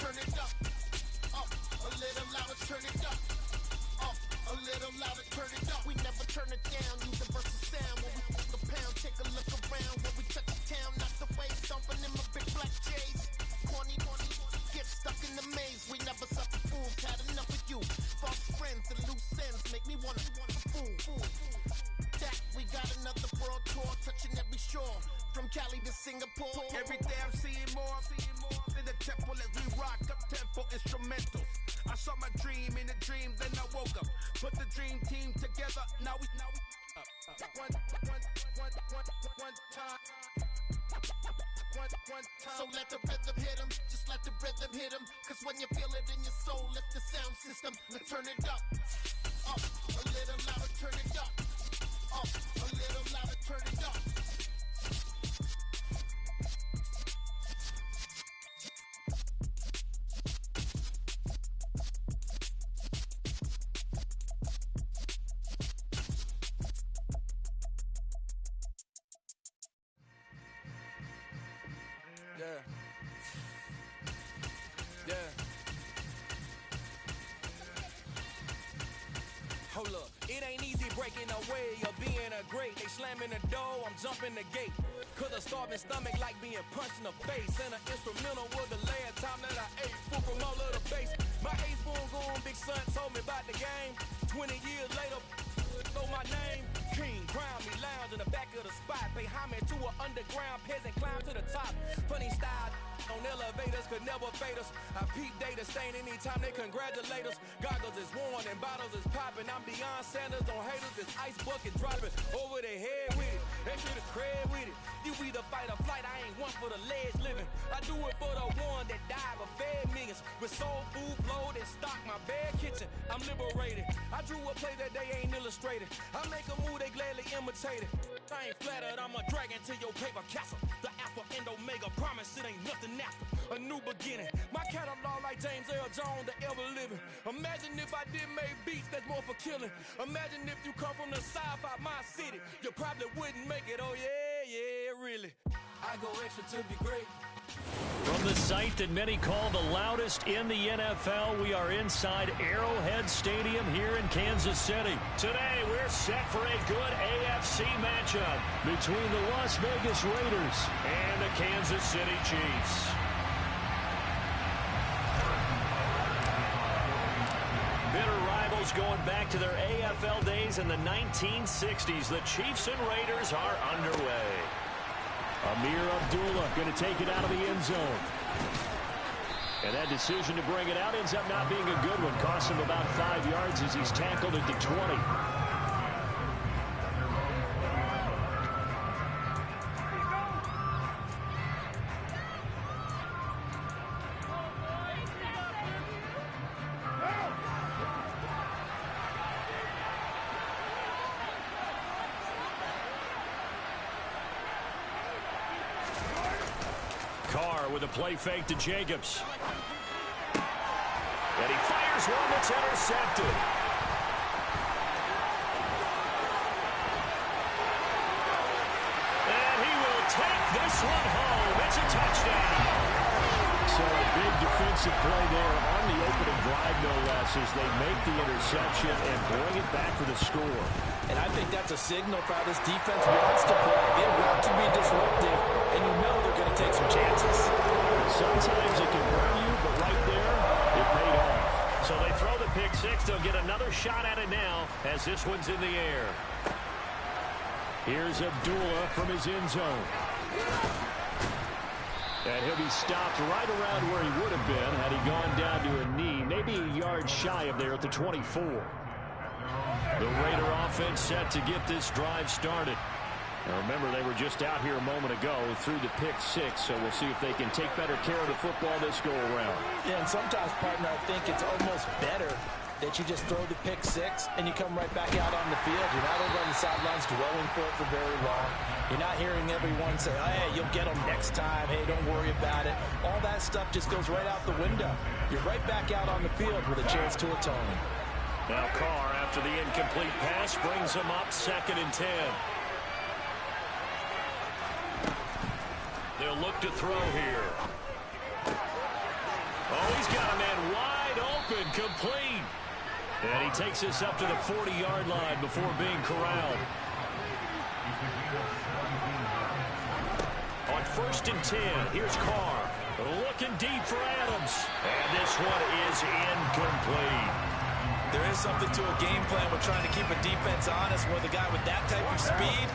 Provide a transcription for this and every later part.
turn it up. A little louder, turn it up. A little louder, turn it up. We never turn it down, universal sound. When we walk the pound, take a look around. When we touch the town, knock the waves, stomping in my big black J's. Corny, get stuck in the maze. We never suffer fools, had enough of you. False friends and loose ends make me wanna fool. That we got another world tour, touching every shore, from Cali to Singapore. Every day I'm seeing more in the temple as we rock up tempo instrumentals. I saw my dream in the dreams, then I woke up. Put the dream team together. Now we one time. So let the rhythm hit 'em, just let the rhythm hit 'em. Cause when you feel it in your soul, lift the sound system and turn it up. A little louder, turn it up. A little louder, turn it up. Hold up, it ain't easy breaking away or being a great. They slamming the door, I'm jumping the gate. Cause a starving stomach like being punched in the face. And an instrumental was the last time that I ate. Food from all of the base. My ace spoon going, big son told me about the game. 20 years later, know my name. King, crown me, lounge in the back of the spot. Pay homage to an underground peasant, climb to the top. Funny style on elevators could never fade us. I peep data stain anytime they congratulate us. Goggles is worn and bottles is popping. I'm Deion Sanders on haters, this ice bucket dropping over their head with it. They should have cred with it. You either fight or flight, I ain't one for the ledge living. I do it for the one that died but fed millions. With soul food flowed and stocked my bad kitchen. I'm liberated. I drew a play that they ain't illustrated. I make a move, they gladly imitate it. I ain't flattered, I'm a dragon to your paper castle. The Alpha and Omega, promise it ain't nothing after. A new beginning. My catalog like James Earl Jones, the ever living. Imagine if I did make beats that's more for killing. Imagine if you come from the south out my city. You probably wouldn't make it, oh yeah, really. I go extra to be great. From the site that many call the loudest in the NFL, we are inside Arrowhead Stadium here in Kansas City. Today, we're set for a good AFC matchup between the Las Vegas Raiders and the Kansas City Chiefs. Bitter rivals going back to their AFL days in the 1960s. The Chiefs and Raiders are underway. Amir Abdullah going to take it out of the end zone. And that decision to bring it out ends up not being a good one. Costs him about 5 yards as he's tackled at the 20. With a play fake to Jacobs. And he fires one that's intercepted. And he will take this one home. It's a touchdown. So a big defensive play there on the opening drive, no less, as they make the interception and bring it back for the score. And I think that's a signal for how this defense wants to play. They want to be disruptive, and you know they're going to take some chances. Sometimes it can burn you, but right there, it paid off. So they throw the pick six. They'll get another shot at it now as this one's in the air. Here's Abdullah from his end zone. And he'll be stopped right around where he would have been had he gone down to a knee, maybe a yard shy of there at the 24. The Raider offense set to get this drive started. Now remember, they were just out here a moment ago through the pick six, so we'll see if they can take better care of the football this go-around. Yeah, and sometimes, partner, I think it's almost better that you just throw the pick six and you come right back out on the field. You're not over on the sidelines dwelling for it for very long. You're not hearing everyone say, oh, hey, you'll get them next time. Hey, don't worry about it. All that stuff just goes right out the window. You're right back out on the field with a chance to atone. Now Carr, after the incomplete pass, brings him up 2nd and 10. They'll look to throw here. Oh, he's got a man wide open, complete. And he takes us up to the 40-yard line before being corralled. On 1st and 10, here's Carr. Looking deep for Adams. And this one is incomplete. There is something to a game plan with trying to keep a defense honest with a guy with that type of speed.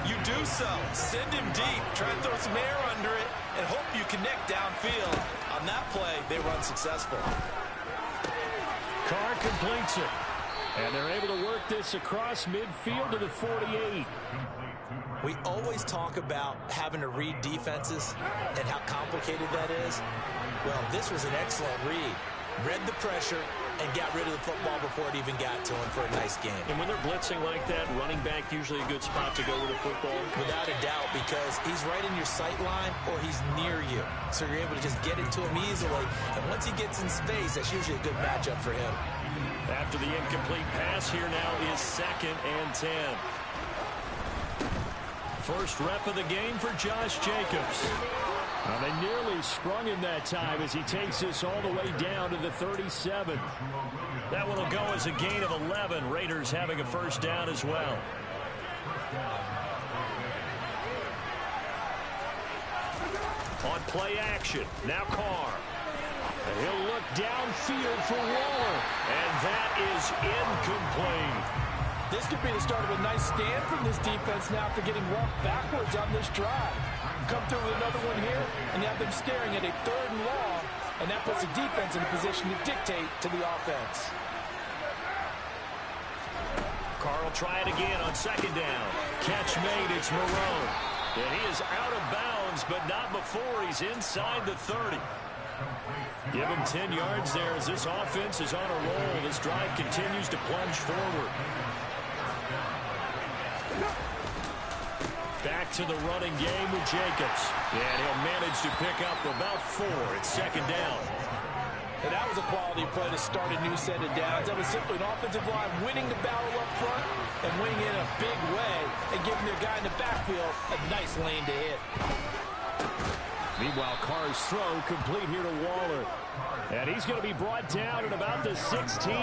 You do so. Send him deep. Try and throw some air under it and hope you connect downfield. On that play, they were unsuccessful. Carr completes it. And they're able to work this across midfield to the 48. We always talk about having to read defenses and how complicated that is. Well, this was an excellent read. Read the pressure and got rid of the football before it even got to him for a nice game. And when they're blitzing like that, running back usually a good spot to go with the football? Without a doubt, because he's right in your sight line or he's near you. So you're able to just get it to him easily. And once he gets in space, that's usually a good matchup for him. After the incomplete pass, here now is 2nd and 10. First rep of the game for Josh Jacobs. Well, they nearly sprung him that time as he takes this all the way down to the 37. That one will go as a gain of 11. Raiders having a first down as well. On play action, now Carr. He'll look downfield for Waller, and that is incomplete. This could be the start of a nice stand from this defense now after getting walked backwards on this drive. Come through with another one here, and you have them staring at a 3rd and long, and that puts the defense in a position to dictate to the offense. Carr will try it again on 2nd down. Catch made, it's Marone. And he is out of bounds, but not before he's inside the 30. Give him 10 yards there as this offense is on a roll. This drive continues to plunge forward. Back to the running game with Jacobs. And he'll manage to pick up about 4 at 2nd down. And that was a quality play to start a new set of downs. That was simply an offensive line winning the battle up front and winning in a big way and giving their guy in the backfield a nice lane to hit. Meanwhile, Carr's throw complete here to Waller. And he's going to be brought down at about the 16.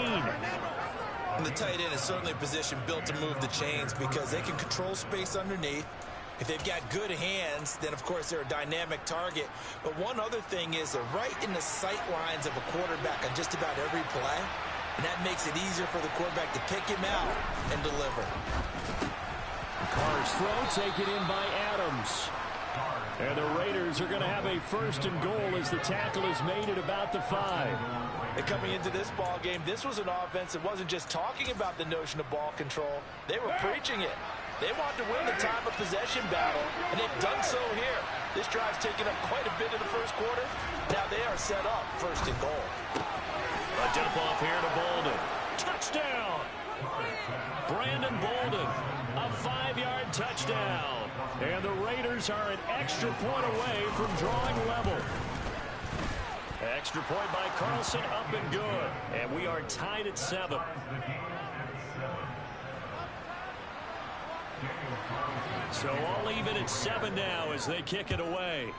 And the tight end is certainly a position built to move the chains because they can control space underneath. If they've got good hands, then, of course, they're a dynamic target. But one other thing is they're right in the sight lines of a quarterback on just about every play. And that makes it easier for the quarterback to pick him out and deliver. Carr's throw taken in by Adams. And the Raiders are going to have a 1st and goal as the tackle is made at about the 5. And coming into this ball game, this was an offense that wasn't just talking about the notion of ball control. They were preaching it. They wanted to win the time of possession battle, and they've done so here. This drive's taken up quite a bit in the first quarter. Now they are set up 1st and goal. A dump off here to Bolden. Touchdown! Brandon Bolden, a 5-yard touchdown. And the Raiders are an extra point away from drawing level. Extra point by Carlson, up and good. And we are tied at 7. So all even at 7 now as they kick it away.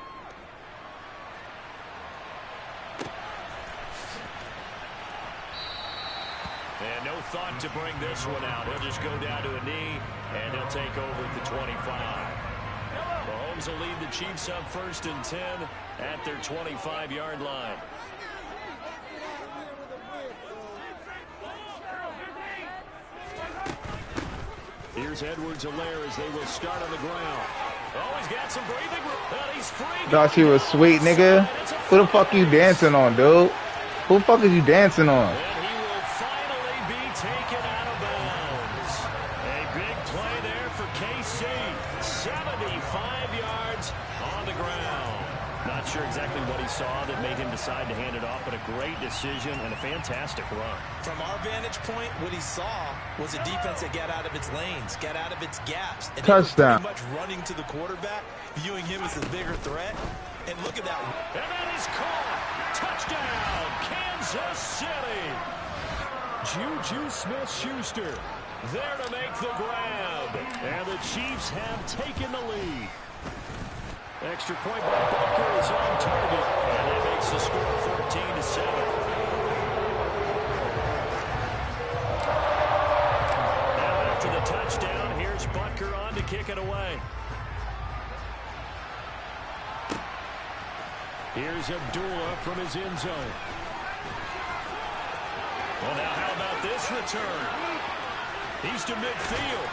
And no thought to bring this one out. He'll just go down to a knee, and he'll take over at the 25. Mahomes will lead the Chiefs up 1st and 10 at their 25-yard line. Here's Edwards-Helaire as they will start on the ground. Oh, he's got some breathing room. Well, he's free. Thought she was sweet, nigga. Who the fuck you dancing on, dude? Who the fuck is you dancing on? And he will finally be taken out of bounds. A big play there for KC. 75 yards on the ground. Not sure exactly what he saw that made him decide to hand it off, but a great decision and a fantastic run. From our vantage point, what he saw was a defense that got out of its lanes, got out of its gaps. And touchdown. Pretty much running to the quarterback, viewing him as a bigger threat. And look at that. And that is caught. Touchdown, Kansas City. Juju Smith-Schuster there to make the grab. And the Chiefs have taken the lead. Extra point by Butker is on target. And that makes the score 14-7. kick it away. Here's Abdullah from his end zone. Well, now how about this return? He's to midfield.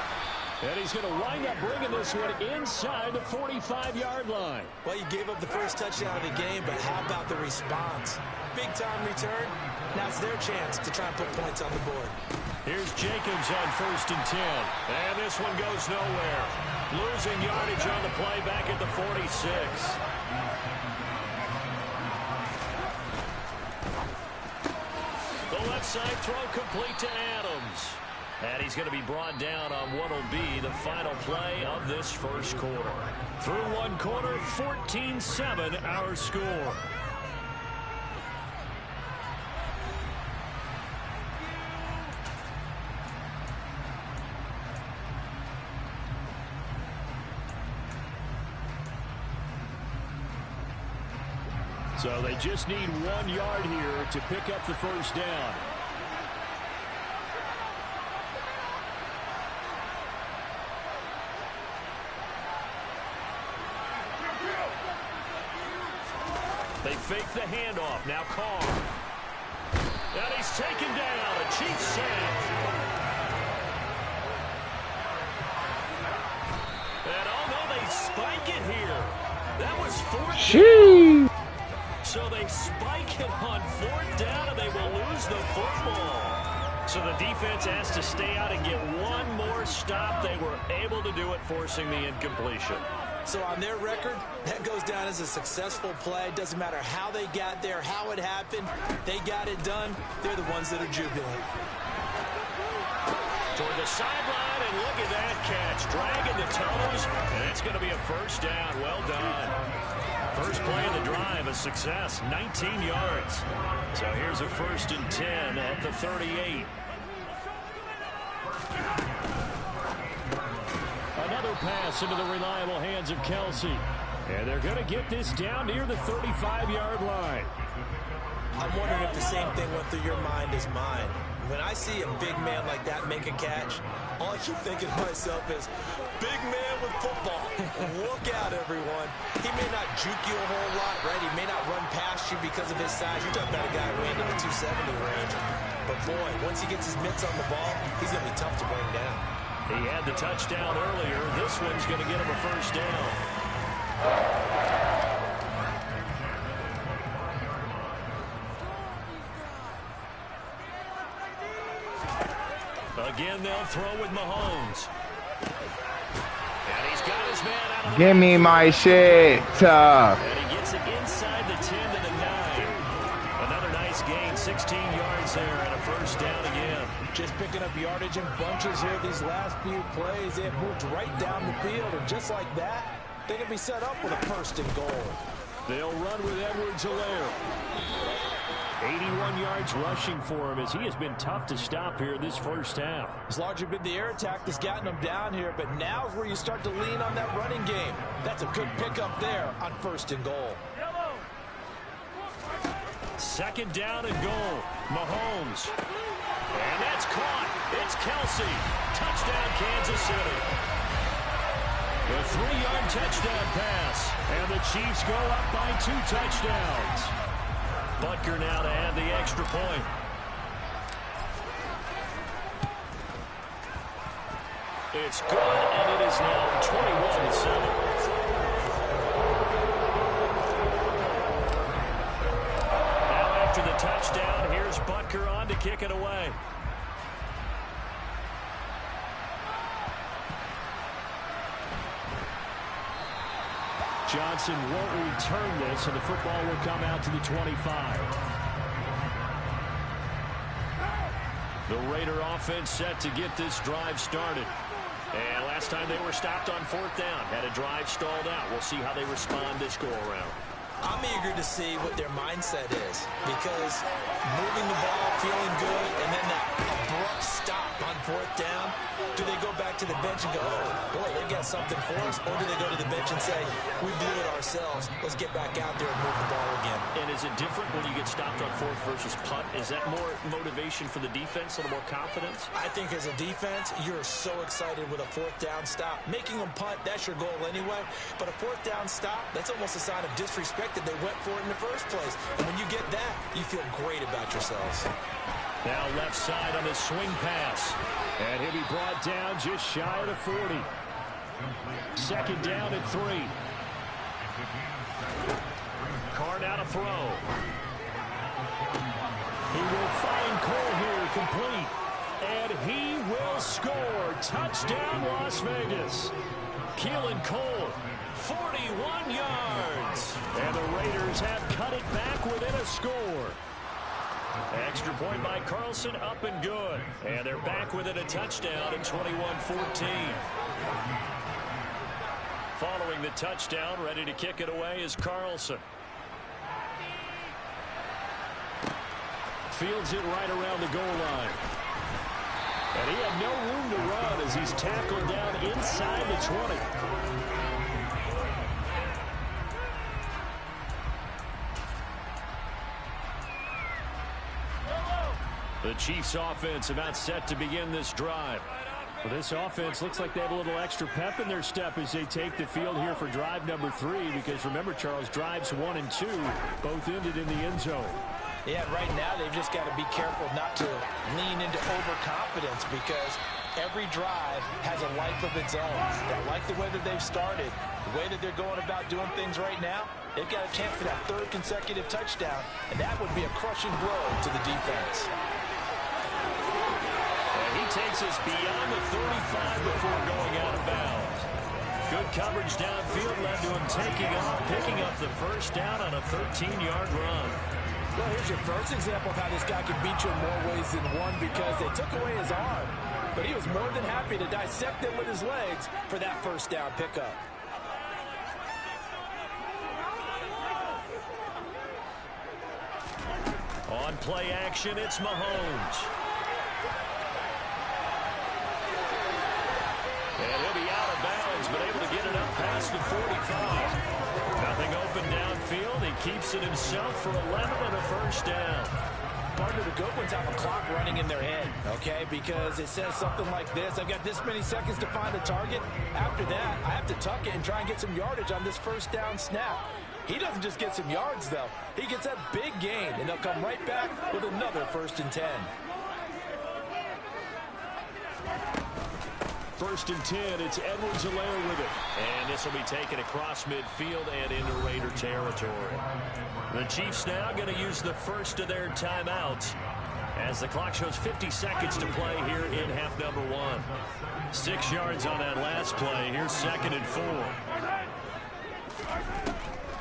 And he's going to wind up bringing this one inside the 45-yard line. Well, you gave up the first touchdown of the game, but how about the response? Big-time return. Now it's their chance to try and put points on the board. Here's Jacobs on 1st and 10. And this one goes nowhere. Losing yardage on the play back at the 46. The left side throw complete to Adams. And he's going to be brought down on what will be the final play of this first quarter. Through one quarter, 14-7 our score. So they just need 1 yard here to pick up the first down. They fake the handoff. Now Carr. And he's taken down. A Chiefs sack. And oh no, they spike it here. That was 4th down. So they spike it on 4th down, and they will lose the football. So the defense has to stay out and get one more stop. They were able to do it, forcing the incompletion. So on their record, that goes down as a successful play. Doesn't matter how they got there, how it happened. They got it done. They're the ones that are jubilant. Toward the sideline, and look at that catch. Dragging the toes, and it's going to be a first down. Well done. First play of the drive, a success, 19 yards. So here's a 1st and 10 at the 38. Another pass into the reliable hands of Kelsey. And they're going to get this down near the 35-yard line. I'm wondering if the same thing went through your mind as mine. When I see a big man like that make a catch, all I keep thinking to myself is, big man with football. Look out, everyone. He may not juke you a whole lot, right? He may not run past you because of his size. You're talking about a guy weighing in the 270 range. But, boy, once he gets his mitts on the ball, he's going to be tough to bring down. He had the touchdown earlier. This one's going to get him a first down. Again, they'll throw with Mahomes. And he's got his man out of the Give me my shit. And he gets it inside the 10 to the 9. Another nice gain, 16 yards there, and a first down again. Just picking up yardage in bunches here these last few plays. They have moved right down the field, and just like that, they can be set up with a 1st and goal. They'll run with Edwards-Helaire. 81 yards rushing for him as he has been tough to stop here this first half. It's largely been the air attack that's gotten him down here, but now is where you start to lean on that running game. That's a good pickup there on 1st and goal. 2nd down and goal. Mahomes. And that's caught. It's Kelsey. Touchdown, Kansas City. The 3-yard touchdown pass. And the Chiefs go up by 2 touchdowns. Butker now to add the extra point. It's good, and it is now 21-7. Now after the touchdown, here's Butker on to kick it away. Johnson won't return this, and the football will come out to the 25. The Raider offense set to get this drive started. And last time they were stopped on 4th down, had a drive stalled out. We'll see how they respond this go-around. I'm eager to see what their mindset is, because moving the ball, feeling good, and then that abrupt stop on 4th down, do they go back to the bench and go, oh, boy, they got something for us, or do they go to the bench and say, we blew it ourselves, let's get back out there and move the ball again? And is it different when you get stopped on 4th versus punt? Is that more motivation for the defense, a little more confidence? I think as a defense, you're so excited with a 4th down stop. Making them punt, that's your goal anyway, but a 4th down stop, that's almost a sign of disrespect that they went for it in the first place. And when you get that, you feel great about yourselves. Now left side on the swing pass. And he'll be brought down just shy of the 40. 2nd down and 3. Carr now to throw. He will find Cole here, complete. And he will score. Touchdown, Las Vegas. Keelan Cole, 41 yards. And the Raiders have cut it back within a score. Extra point by Carlson, up and good. And they're back within a touchdown at 21-14. Following the touchdown, ready to kick it away is Carlson. Fields it right around the goal line. And he had no room to run as he's tackled down inside the 20. The Chiefs offense about set to begin this drive. Well, this offense looks like they have a little extra pep in their step as they take the field here for drive number 3, because remember, Charles, drives 1 and 2 both ended in the end zone. Yeah, right now they've just got to be careful not to lean into overconfidence, because every drive has a life of its own. I like the way that they've started, the way that they're going about doing things right now. They've got a chance for that 3rd consecutive touchdown, and that would be a crushing blow to the defense. He takes us beyond the 35 before going out of bounds. Good coverage downfield led to him taking off, picking up the 1st down on a 13-yard run. Well, here's your first example of how this guy can beat you in more ways than one, because they took away his arm, but he was more than happy to dissect them with his legs for that 1st down pickup. On play action, it's Mahomes. And he'll be out of bounds, but able to get it up past the 45. Nothing open downfield. He keeps it himself for 11 and a 1st down. Partner, the good ones have a clock running in their head, okay? Because it says something like this: I've got this many seconds to find a target. After that, I have to tuck it and try and get some yardage on this 1st down snap. He doesn't just get some yards, though. He gets a big gain, and they'll come right back with another 1st and 10. 1st and 10, it's Edwards-Helaire with it. And this will be taken across midfield and into Raider territory. The Chiefs now going to use the first of their timeouts as the clock shows 50 seconds to play here in half number 1. 6 yards on that last play. Here's 2nd and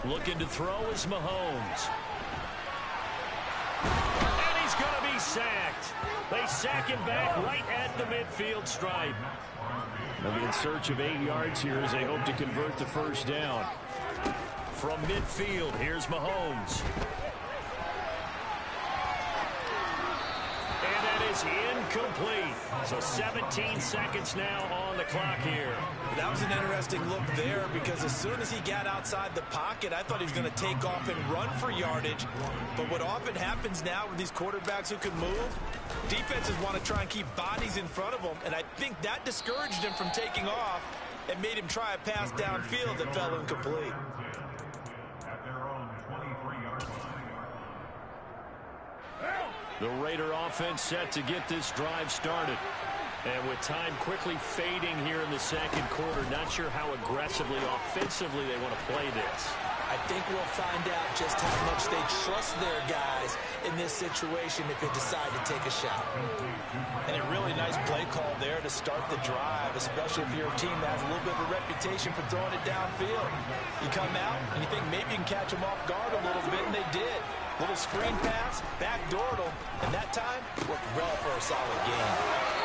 4. Looking to throw is Mahomes. And he's going to be sacked. They sack him back right at the midfield stripe. They'll be in search of 8 yards here as they hope to convert the 1st down. From midfield, here's Mahomes. And that is incomplete. So 17 seconds now on the clock here. That was an interesting look there, because as soon as he got outside the pocket, I thought he was going to take off and run for yardage. But what often happens now with these quarterbacks who can move, defenses want to try and keep bodies in front of them, and I think that discouraged him from taking off and made him try a pass downfield that fell incomplete. The Raider offense set to get this drive started. And with time quickly fading here in the 2nd quarter, not sure how aggressively, offensively they want to play this. I think we'll find out just how much they trust their guys in this situation if they decide to take a shot. And a really nice play call there to start the drive, especially if you're a team that has a little bit of a reputation for throwing it downfield. You come out and you think maybe you can catch them off guard a little bit, and they did. Little screen pass, backdoored them, and that time worked well for a solid game.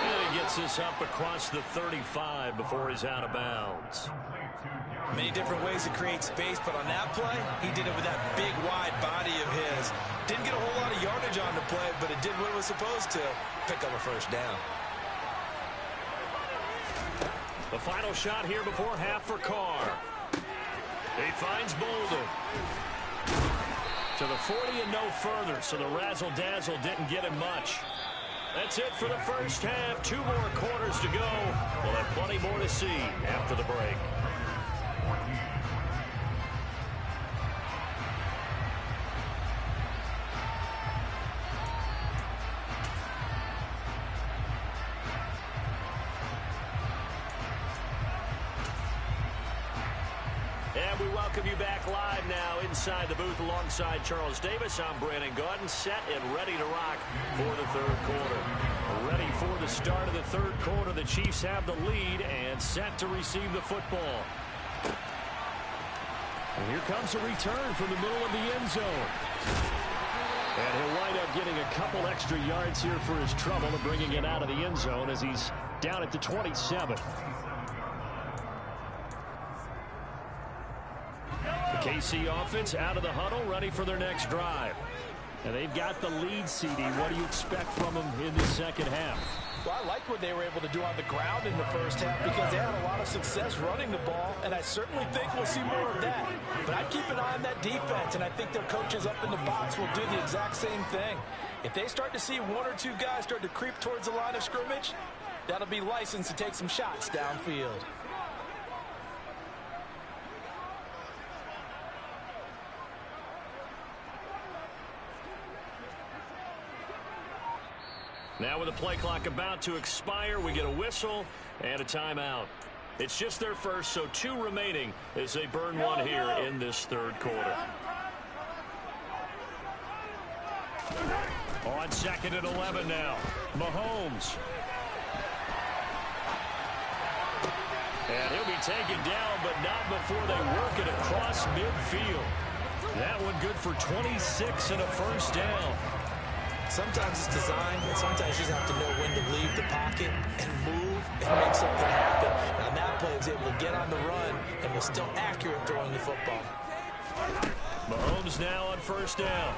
And he gets this up across the 35 before he's out of bounds. Many different ways to create space, but on that play, he did it with that big, wide body of his. Didn't get a whole lot of yardage on the play, but it did what it was supposed to. Pick up a first down. The final shot here before half for Carr. He finds Bolden. To the 40 and no further, so the razzle-dazzle didn't get him much. That's it for the first half. 2 more quarters to go. We'll have plenty more to see after the break. And we welcome you back live now inside the booth alongside Charles Davis. I'm Brandon Gaudin, set and ready to rock for the third quarter. Ready for the start of the third quarter. The Chiefs have the lead and set to receive the football. And here comes a return from the middle of the end zone. And he'll wind up getting a couple extra yards here for his trouble and bringing it out of the end zone as he's down at the 27. The KC offense out of the huddle, ready for their next drive. And they've got the lead, CD. What do you expect from them in the second half? Well, I like what they were able to do on the ground in the first half because they had a lot of success running the ball, and I certainly think we'll see more of that. But I'd keep an eye on that defense, and I think their coaches up in the box will do the exact same thing. If they start to see 1 or 2 guys start to creep towards the line of scrimmage, that'll be license to take some shots downfield. Now with the play clock about to expire, we get a whistle and a timeout. It's just their first, so 2 remaining as they burn 1 here in this third quarter. On 2nd and 11 now, Mahomes. And he'll be taken down, but not before they work it across midfield. That one good for 26 and a first down. Sometimes it's design, and sometimes you just have to know when to leave the pocket and move and make something happen. Now, that play was able to get on the run and was still accurate throwing the football. Mahomes now on first down.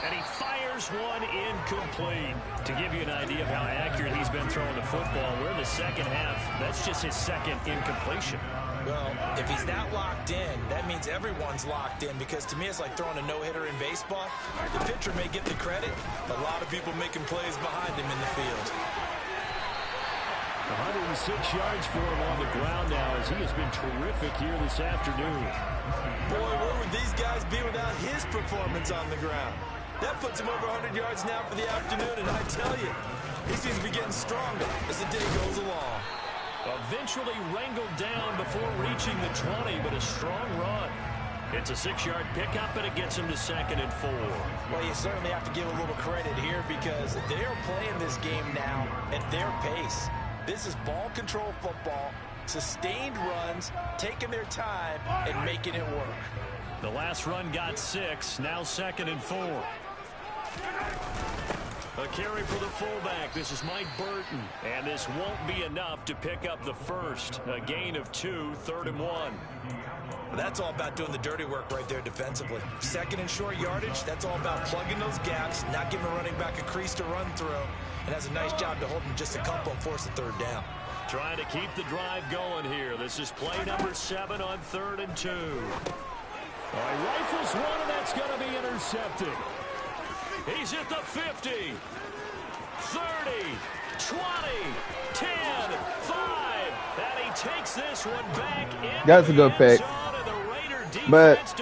And he fires one incomplete. To give you an idea of how accurate he's been throwing the football, we're in the second half. That's just his second incompletion. Well, if he's that locked in, that means everyone's locked in because to me it's like throwing a no-hitter in baseball. The pitcher may get the credit, but a lot of people making plays behind him in the field. 106 yards for him on the ground now as he has been terrific here this afternoon. Boy, where would these guys be without his performance on the ground? That puts him over 100 yards now for the afternoon, and I tell you, he seems to be getting stronger as the day goes along. Eventually wrangled down before reaching the 20, but a strong run. It's a 6-yard pickup, and it gets him to 2nd and 4. Well, you certainly have to give a little credit here because they're playing this game now at their pace. This is ball control football, sustained runs, taking their time, and making it work. The last run got 6, now 2nd and 4. A carry for the fullback. This is Mike Burton. And this won't be enough to pick up the first. A gain of 2, 3rd and 1. That's all about doing the dirty work right there defensively. 2nd and short yardage, that's all about plugging those gaps, not giving a running back a crease to run through. And has a nice job to hold him just a couple and force the 3rd down. Trying to keep the drive going here. This is play number 7 on 3rd and 2. All right, rifles one, and that's going to be intercepted. He's at the 50, 30, 20, 10, 5, and he takes this one back in. That's a good pick. But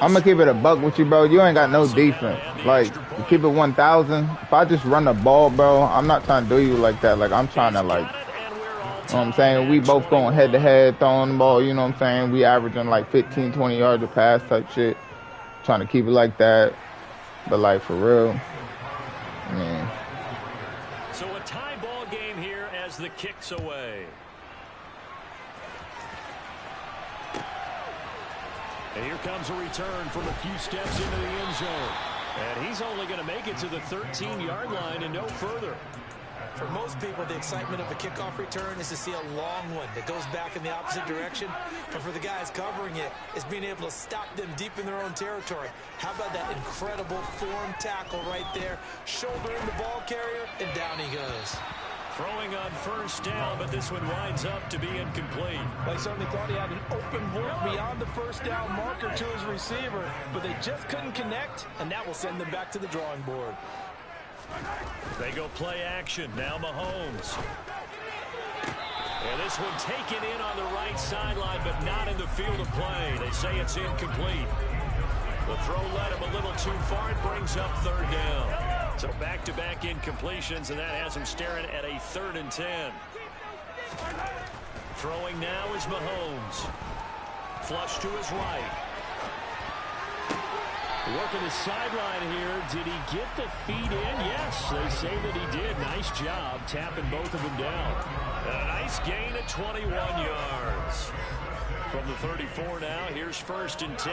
I'm going to keep it a buck with you, bro. You ain't got no defense. Like, you keep it 1,000. If I just run the ball, bro, I'm not trying to do you like that. Like, I'm trying to, like, you know what I'm saying? We both going head-to-head, throwing the ball, you know what I'm saying? We averaging, like, 15, 20 yards a pass type shit. Trying to keep it like that. But, like, for real, man. So a tie ball game here as the kick's away. And here comes a return from a few steps into the end zone. And he's only going to make it to the 13-yard line and no further. For most people, the excitement of a kickoff return is to see a long one that goes back in the opposite direction. But for the guys covering it, it's being able to stop them deep in their own territory. How about that incredible form tackle right there? Shoulder in the ball carrier, and down he goes. Throwing on first down, but this one winds up to be incomplete. They certainly thought he had an open look beyond the first down marker to his receiver, but they just couldn't connect, and that will send them back to the drawing board. They go play action. Now Mahomes. And this one taken in on the right sideline, but not in the field of play. They say it's incomplete. The throw led him a little too far. It brings up third down. So back-to-back incompletions, and that has him staring at a 3rd and 10. Throwing now is Mahomes. Flush to his right. Working the sideline here. Did he get the feet in? Yes, they say that he did. Nice job tapping both of them down. And a nice gain of 21 yards. From the 34 now, here's 1st and 10.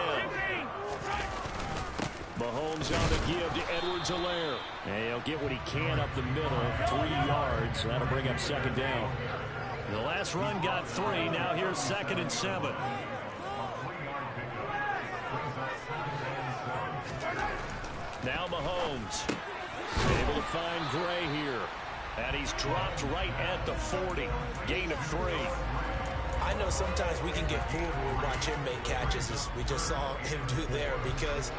Mahomes on the give to Edwards-Helaire. And he'll get what he can up the middle. 3 yards. That'll bring up 2nd down. The last run got 3. Now here's 2nd and 7. Now Mahomes. Able to find Gray here. And he's dropped right at the 40. Gain of 3. I know sometimes we can get fooled when we watch him make catches, as we just saw him do there, because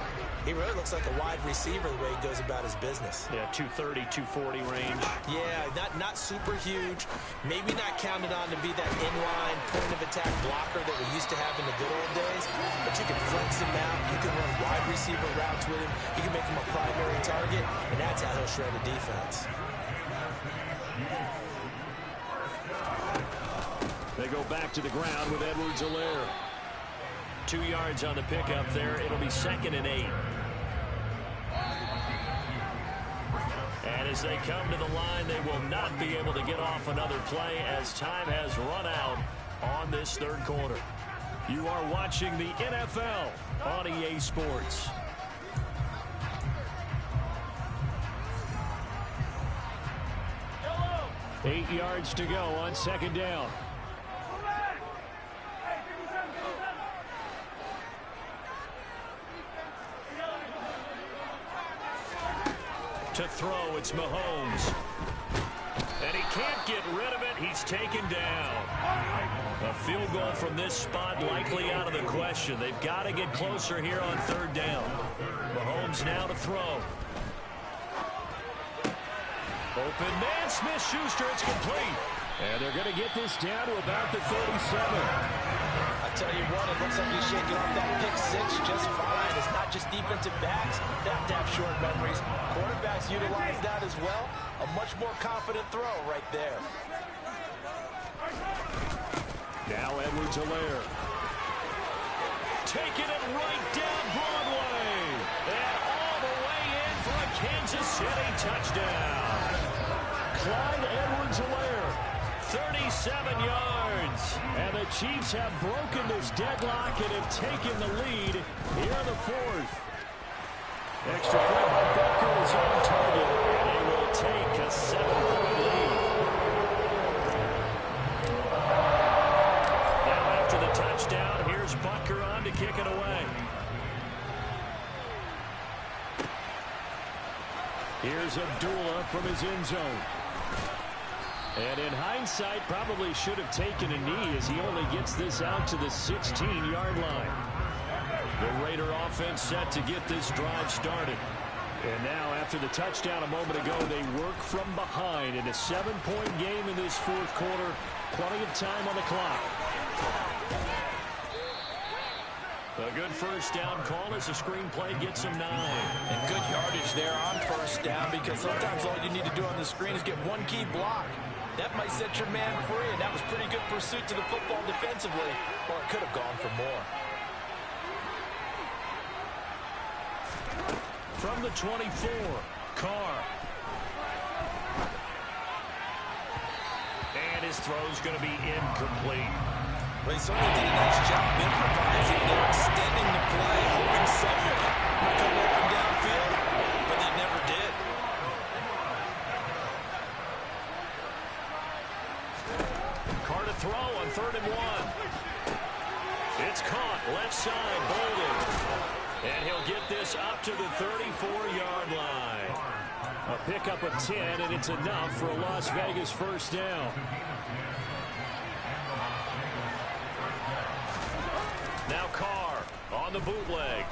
he really looks like a wide receiver the way he goes about his business. Yeah, 230, 240 range. Yeah, not super huge. Maybe not counted on to be that inline point-of-attack blocker that we used to have in the good old days. But you can flex him out. You can run wide receiver routes with him. You can make him a primary target, and that's how he'll shred a defense. They go back to the ground with Edwards-Helaire. 2 yards on the pickup there. It'll be 2nd and 8. And as they come to the line, they will not be able to get off another play as time has run out on this 3rd quarter. You are watching the NFL on EA Sports. Hello. 8 yards to go on 2nd down. To throw, it's Mahomes. And he can't get rid of it. He's taken down. A field goal from this spot likely out of the question. They've got to get closer here on 3rd down. Mahomes now to throw. Open man, Smith-Schuster, it's complete. And they're going to get this down to about the 37. I tell you what, it looks like he's shaking off that pick 6 just fine. It's not just defensive backs that have short memories. Quarterbacks utilize that as well. A much more confident throw right there. Now Edwards-Helaire. Taking it right down Broadway. And all the way in for a Kansas City touchdown. Clyde Edwards-Helaire, 37 yards. And the Chiefs have broken this deadlock and have taken the lead here in the 4th. Extra point by Becker is on target. They will take a 7-point lead. Now after the touchdown, here's Bucker on to kick it away. Here's Abdullah from his end zone. And in hindsight, probably should have taken a knee as he only gets this out to the 16-yard line. The Raider offense set to get this drive started. And now, after the touchdown a moment ago, they work from behind in a 7-point game in this 4th quarter. Plenty of time on the clock. A good first down call as the screenplay gets him 9. And good yardage there on first down, because sometimes all you need to do on the screen is get one key block. That might set your man free, and that was pretty good pursuit to the football defensively, or it could have gone for more. From the 24, Carr. And his throw's going to be incomplete. Well, he certainly did a nice job improvising there, extending the play, hoping someone would come open downfield, but they never did. the 34-yard line. A pickup of 10, and it's enough for a Las Vegas first down. Now Carr on the bootleg.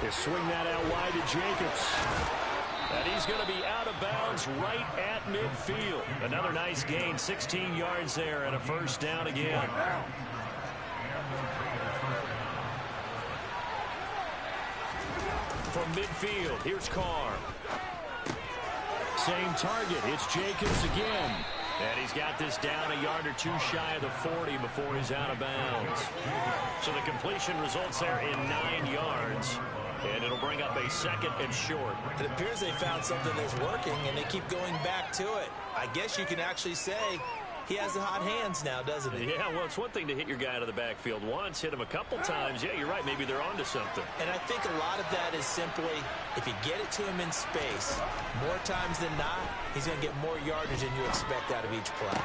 They swing that out wide to Jacobs. And he's going to be out of bounds right at midfield. Another nice gain, 16 yards there, and a first down again. From midfield, here's Carr. Same target, it's Jacobs again. And he's got this down a yard or two shy of the 40 before he's out of bounds. So the completion results there in 9 yards. And it'll bring up a second and short. It appears they found something that's working, and they keep going back to it. I guess you can actually say he has the hot hands now, doesn't he? Yeah, well, it's one thing to hit your guy out of the backfield once, hit him a couple times. Yeah, you're right. Maybe they're onto something. And I think a lot of that is simply if you get it to him in space, more times than not, he's going to get more yardage than you expect out of each play.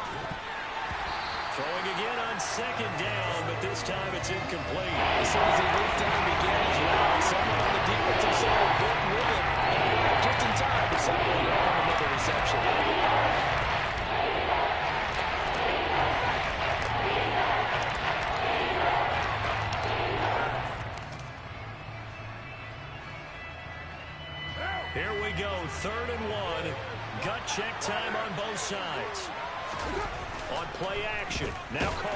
Throwing again on second down, but this time it's incomplete. As soon as he moved down and began his rally, someone on the defensive side broke with him, and just in time to separate him from another reception. Here we go, 3rd and 1. Gut check time on both sides. On play action, now Carr.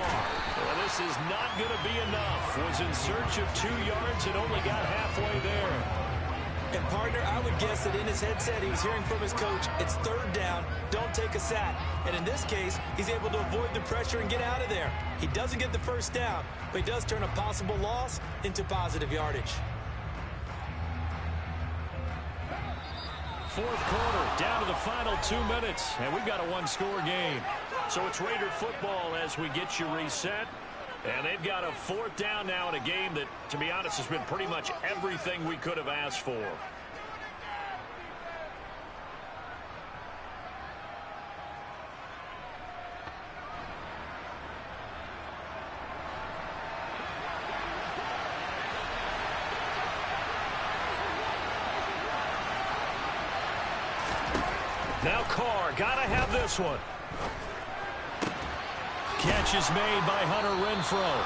Well, this is not going to be enough. Was in search of 2 yards and only got halfway there. And, partner, I would guess that in his headset he was hearing from his coach, it's 3rd down, don't take a sack. And in this case, he's able to avoid the pressure and get out of there. He doesn't get the first down, but he does turn a possible loss into positive yardage. 4th quarter, down to the final 2 minutes, and we've got a 1-score game. So it's Raider football as we get you reset. And they've got a 4th down now in a game that, to be honest, has been pretty much everything we could have asked for. Now Carr, gotta have this one. Catch is made by Hunter Renfrow.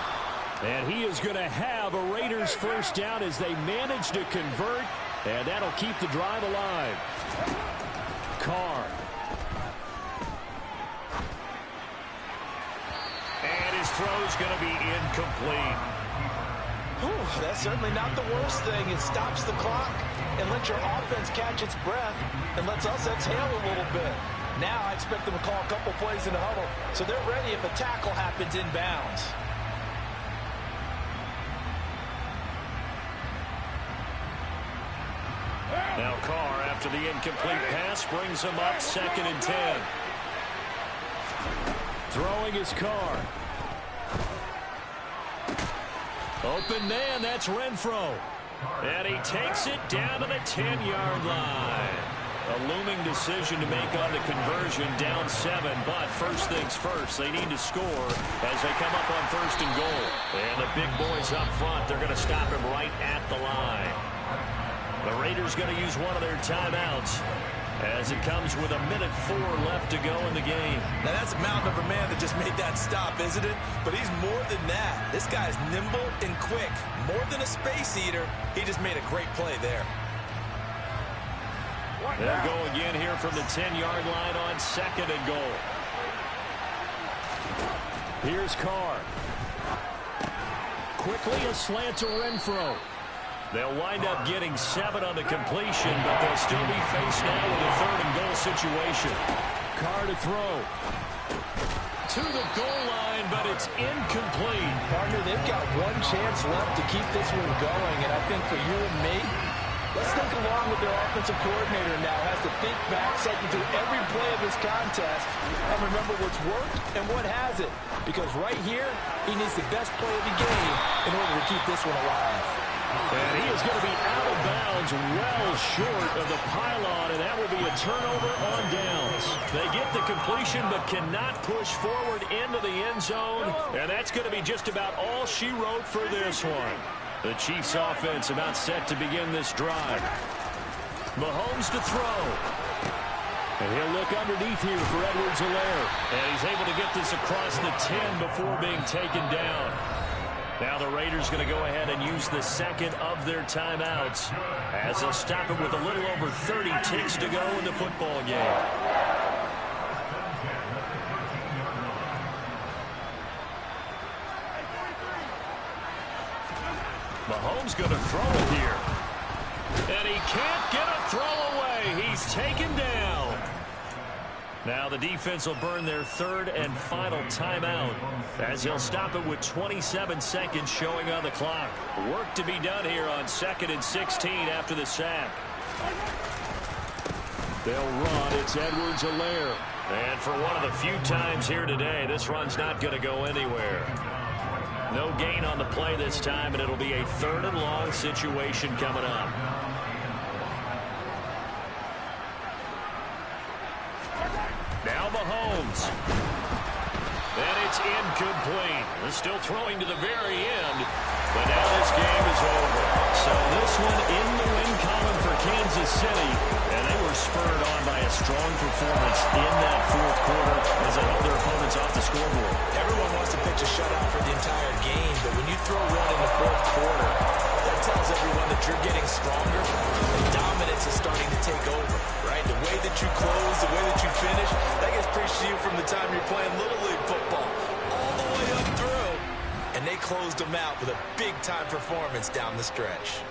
And he is going to have a Raiders first down as they manage to convert. And that'll keep the drive alive. Carr. And his throw's going to be incomplete. Whew, that's certainly not the worst thing. It stops the clock and lets your offense catch its breath and lets us exhale a little bit. Now I expect them to call a couple plays in the huddle, so they're ready if a tackle happens inbounds. Now Carr, after the incomplete pass, brings him up 2nd and 10. Throwing his Carr. Open man, that's Renfrow. And he takes it down to the 10-yard line. A looming decision to make on the conversion, down 7. But first things first, they need to score as they come up on 1st and goal. And the big boys up front, they're going to stop him right at the line. The Raiders going to use one of their timeouts as it comes with 1:04 left to go in the game. Now that's a mountain of a man that just made that stop, isn't it? But he's more than that. This guy's nimble and quick. More than a space eater, he just made a great play there. They'll go again here from the 10-yard line on 2nd and goal. Here's Carr. Quickly a slant to Renfrow. They'll wind up getting 7 on the completion, but they'll still be faced now with a 3rd and goal situation. Carr to throw. To the goal line, but it's incomplete. Partner, they've got one chance left to keep this one going, and I think for you and me, let's think along with their offensive coordinator now. Has to think back, cycle through every play of this contest, and remember what's worked and what hasn't. Because right here, he needs the best play of the game in order to keep this one alive. And he is going to be out of bounds well short of the pylon, and that will be a turnover on downs. They get the completion but cannot push forward into the end zone, and that's going to be just about all she wrote for this one. The Chiefs offense about set to begin this drive. Mahomes to throw. And he'll look underneath here for Edwards-Helaire. And he's able to get this across the 10 before being taken down. Now the Raiders going to go ahead and use the second of their timeouts as they'll stop it with a little over 30 ticks to go in the football game. Mahomes going to throw it here. And he can't get a throw away. He's taken down. Now the defense will burn their third and final timeout as they'll stop it with 27 seconds showing on the clock. Work to be done here on 2nd and 16 after the sack. They'll run. It's Edwards-Helaire. And for one of the few times here today, this run's not going to go anywhere. No gain on the play this time, and it'll be a 3rd and long situation coming up. Now Mahomes. And it's incomplete. They're still throwing to the very end, but now this game is over. So this one in the win column for Kansas City, and they were spurred on by a strong performance in that 4th quarter as they held their opponents off the scoreboard. Everyone wants to pitch a shutout for the entire game, but when you throw one in the 4th quarter, that tells everyone that you're getting stronger and dominance is starting to take over, right? The way that you close, the way that you finish, that gets preached to you from the time you're playing Little League football all the way up through. And they closed them out with a big-time performance down the stretch.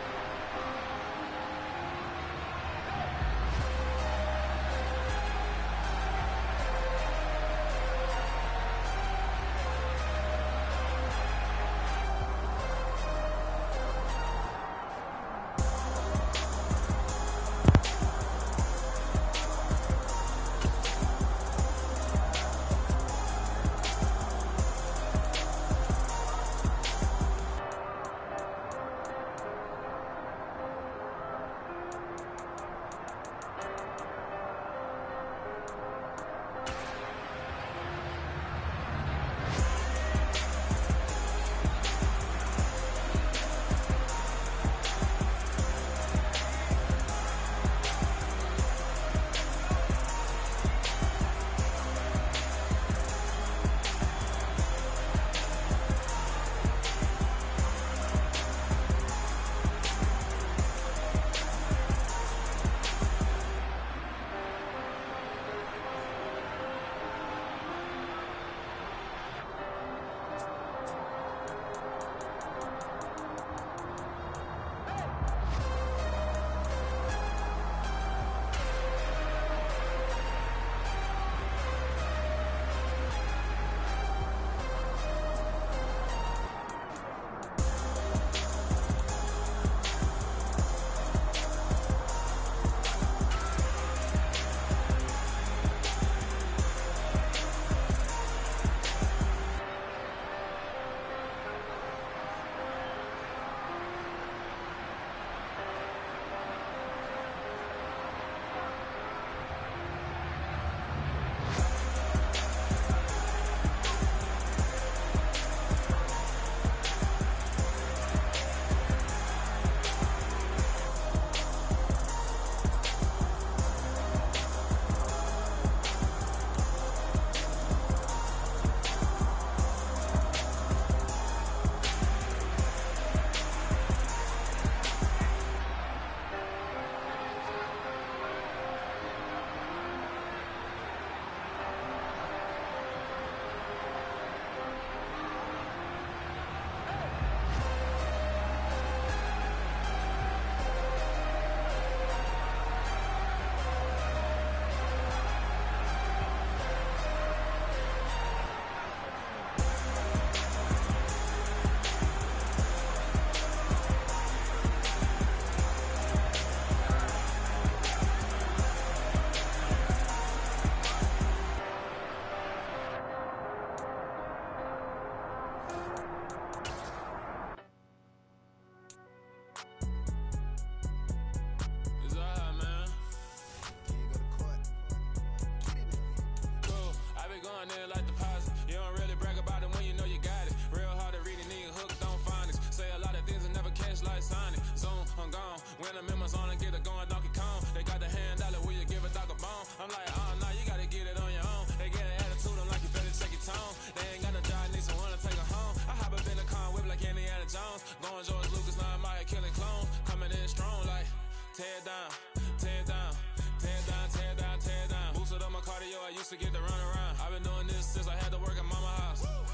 venom in my zone and get it going Donkey Kong. They got the hand dollar, will you give a dog a bone? I'm like, oh, no, you gotta get it on your own. They get an attitude, I'm like, you better check your tone. They ain't got no job, need someone to take her home. I hop up in the car, whip like Indiana Jones. Going George Lucas, now I'm out here killing clones. Coming in strong like, tear down.